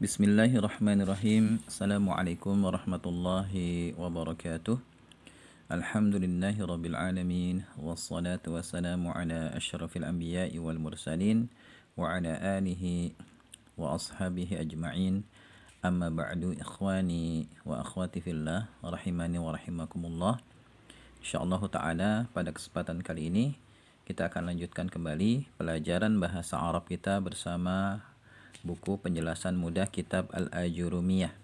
Bismillahirrahmanirrahim. Assalamualaikum warahmatullahi wabarakatuh. Alhamdulillahi rabbil alamin. Wassalatu wassalamu ala asyrafil anbiya'i wal mursalin wa ala alihi wa ashabihi ajma'in. Amma ba'du, ikhwani wa akhwati fillah, rahimani wa rahimakumullah. Insyaallah ta'ala pada kesempatan kali ini kita akan lanjutkan kembali pelajaran bahasa Arab kita bersama buku penjelasan mudah kitab Al-Ajurumiyah.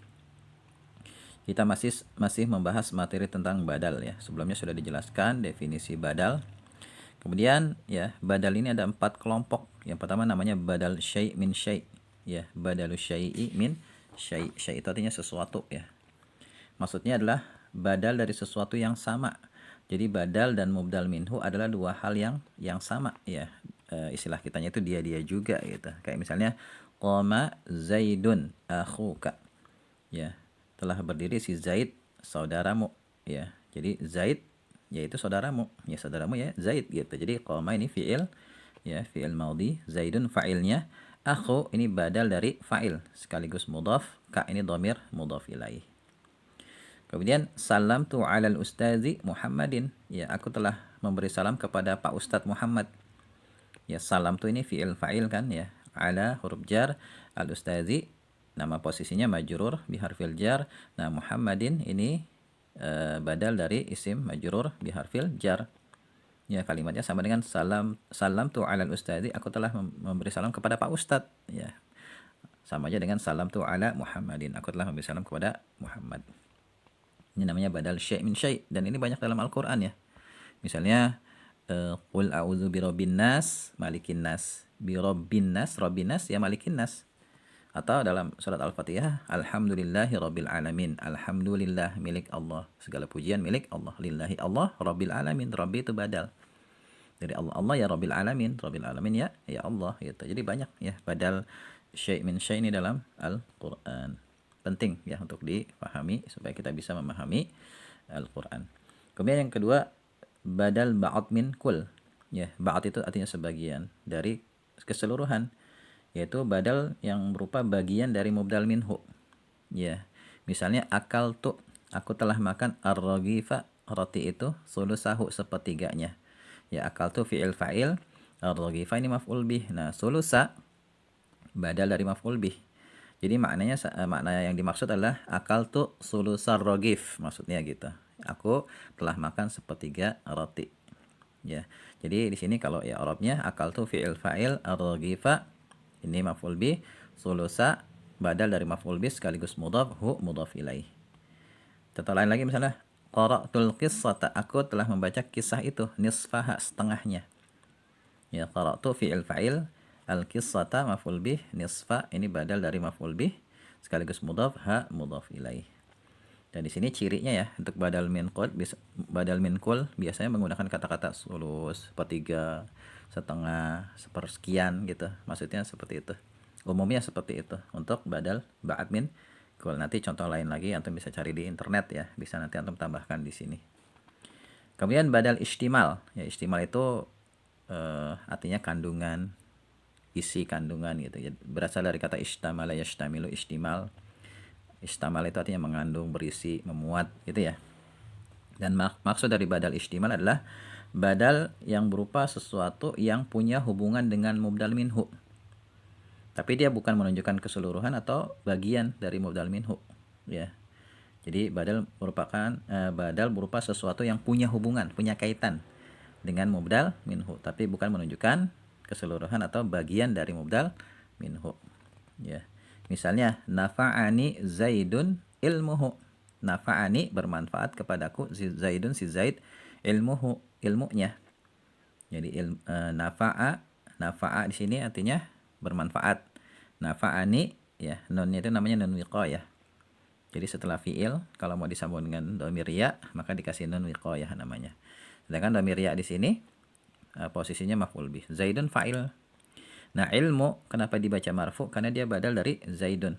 Kita masih membahas materi tentang badal ya. Sebelumnya sudah dijelaskan definisi badal. Kemudian ya, badal ini ada 4 kelompok. Yang pertama namanya badal syai' min syai'. Ya, badalu syai'i min syai'. Syai' itu artinya sesuatu ya. Maksudnya adalah badal dari sesuatu yang sama. Jadi badal dan mubdal minhu adalah dua hal yang sama ya. Istilah kitanya itu dia juga gitu. Kayak misalnya qama Zaidun akhuka. Ya, telah berdiri si Zaid saudaramu ya. Jadi Zaid yaitu saudaramu. Ya, saudaramu ya Zaid gitu. Jadi qama ini fiil ya, fiil maudhi, Zaidun fa'ilnya, akhu ini badal dari fa'il sekaligus mudhaf, ka ini dhamir mudhaf ilaih. Kemudian salam tu alal ustazi Muhammadin. Ya, aku telah memberi salam kepada Pak Ustadz Muhammad. Ya, salam tu ini fi'il fa'il kan ya. Ala huruf jar, al ustazi nama posisinya majrur biharfil jar. Nah, Muhammadin ini badal dari isim majrur biharfil jar. Ya, kalimatnya sama dengan salam tu alal ustazi, aku telah memberi salam kepada Pak Ustadz. Ya. Sama aja dengan salam tu ala Muhammadin, aku telah memberi salam kepada Muhammad. Ini namanya badal syai' min syai', dan ini banyak dalam Al-Qur'an ya. Misalnya qul a'udzu birabbin nas, malikin nas. Birabbin nas, rabbin nas ya malikin nas. Atau dalam surat Al-Fatihah, alhamdulillahi rabbil alamin. Alhamdulillah milik Allah, segala pujian milik Allah. Lillahi Allah rabbil alamin. Rabbi itu badal dari Allah. Allah ya rabbil alamin. Rabbil alamin ya Allah gitu. Jadi banyak ya badal syai' min syai' ini dalam Al-Qur'an. Penting ya untuk dipahami supaya kita bisa memahami Al-Quran. Kemudian yang kedua, badal ba'd min kul. Ya, ba'd itu artinya sebagian dari keseluruhan, yaitu badal yang berupa bagian dari mubdal minhu. Ya, misalnya akal tu, aku telah makan ar-ragifa, roti itu sulusahu sepertiganya. Ya, akal tu fi'il fa'il, ar-ragifa ini maf'ul bih. Nah, sulusa badal dari maf'ul bih. Jadi maknanya makna yang dimaksud adalah akal tu sulusar rogif, maksudnya gitu. Aku telah makan sepertiga roti. Ya. Jadi di sini kalau ya Arabnya akal tu fi'il fa'il ar-rogifa ini maf'ul bih, sulusa badal dari maf'ul bih sekaligus mudhaf, hu mudhaf ilaih. Contoh lain lagi misalnya qara'tul qissata, aku telah membaca kisah itu, nisfaha setengahnya. Ya, qara'tu fi'il fa'il, al-qissata maf'ul bih, nisfa ini badal dari maf'ul bih sekaligus mudhaf, ha mudhaf ilaih. Dan di sini cirinya ya untuk badal min kul biasanya menggunakan kata-kata sulus, sepertiga, setengah, sepersekian gitu. Maksudnya seperti itu. Umumnya seperti itu untuk badal ba'd min kul. Nanti contoh lain lagi antum bisa cari di internet ya. Bisa nanti antum tambahkan di sini. Kemudian badal istimal. Ya, istimal itu artinya kandungan, isi kandungan gitu ya. Berasal dari kata istamala yastamilu, istimal. Istamal itu artinya mengandung, berisi, memuat gitu ya. Dan maksud dari badal istimal adalah badal yang berupa sesuatu yang punya hubungan dengan mubdal minhu. Tapi dia bukan menunjukkan keseluruhan atau bagian dari mubdal minhu ya. Jadi badal berupa sesuatu yang punya hubungan, punya kaitan dengan mubdal minhu, tapi bukan menunjukkan keseluruhan atau bagian dari mubdal minhu ya. Misalnya nafa'ani Zaidun ilmuhu. Nafa'ani bermanfaat kepadaku Zaidun si Zaid, ilmuhu ilmunya. Jadi nafa'a di sini artinya bermanfaat. Nafa'ani ya, nunnya itu namanya nun wiqayah. Jadi setelah fi'il kalau mau disambung dengan dhamir ya maka dikasih nun wiqayah namanya. Sedangkan dhamir ya di sini posisinya maf'ul bih. Zaidun fa'il. Nah, ilmu kenapa dibaca marfu? Karena dia badal dari Zaidun.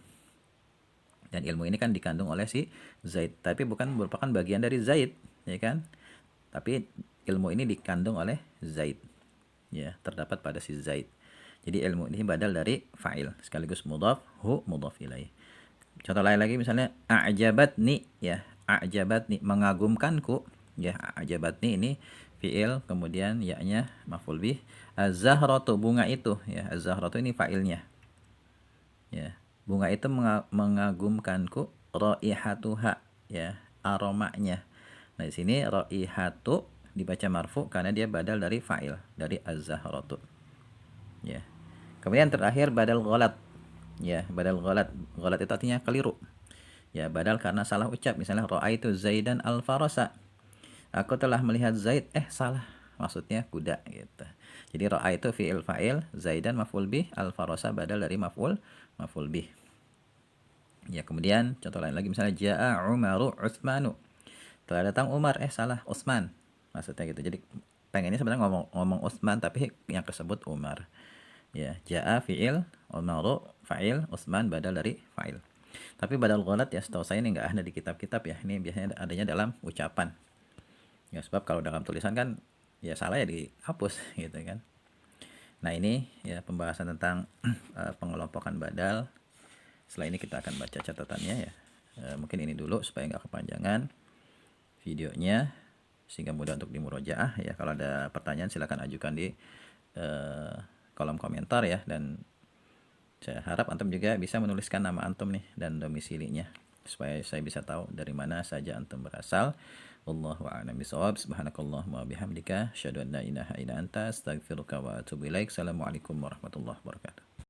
Dan ilmu ini kan dikandung oleh si Zaid, tapi bukan merupakan bagian dari Zaid, ya kan? Tapi ilmu ini dikandung oleh Zaid. Ya, terdapat pada si Zaid. Jadi ilmu ini badal dari fa'il sekaligus mudhaf, hu mudhaf ilaih. Contoh lain lagi misalnya a'jabatni ya, a'jabatni mengagumkanku ya, a'jabatni ini fiil kemudian ya-nya maf'ul bih. Az-zahratu bunga itu ya, az-zahratu ini fa'ilnya. Ya, bunga itu mengagumkanku, raihatuha ya, aromanya. Nah, di sini raihatu dibaca marfu karena dia badal dari fa'il, dari az-zahratu. Ya. Kemudian terakhir badal ghalat. Ya, badal ghalat. Ghalat itu artinya keliru. Ya, badal karena salah ucap. Misalnya ra'aitu Zaidan al-farasa. Aku telah melihat Zaid, salah. Maksudnya kuda gitu. Jadi ra'aitu fi'il fa'il, Zaidan maf'ul bih, al-farasa badal dari maf'ul bih. Ya, kemudian contoh lain lagi misalnya ja'a Umaru Utsmanu. Telah datang Umar, salah, Utsman. Maksudnya gitu. Jadi pengennya sebenarnya ngomong Utsman tapi yang tersebut Umar. Ya, ja'a fi'il, Umaru fa'il, Utsman badal dari fa'il. Tapi badal ghalat ya setahu saya ini nggak ada di kitab-kitab ya. Ini biasanya adanya dalam ucapan. Ya, sebab kalau dalam tulisan kan ya salah ya dihapus gitu kan. Nah, ini ya pembahasan tentang pengelompokan badal. Setelah ini kita akan baca catatannya ya. Mungkin ini dulu supaya nggak kepanjangan videonya sehingga mudah untuk dimurojaah ya. Kalau ada pertanyaan silakan ajukan di kolom komentar ya, dan saya harap antum juga bisa menuliskan nama antum nih dan domisilinya supaya saya bisa tahu dari mana saja antum berasal. Wallahu a'lam bishawab. Subhanakallahumma bihamdika asyhadu an la ilaha illa anta astaghfiruka wa atubu ilaik. Assalamualaikum warahmatullahi wabarakatuh.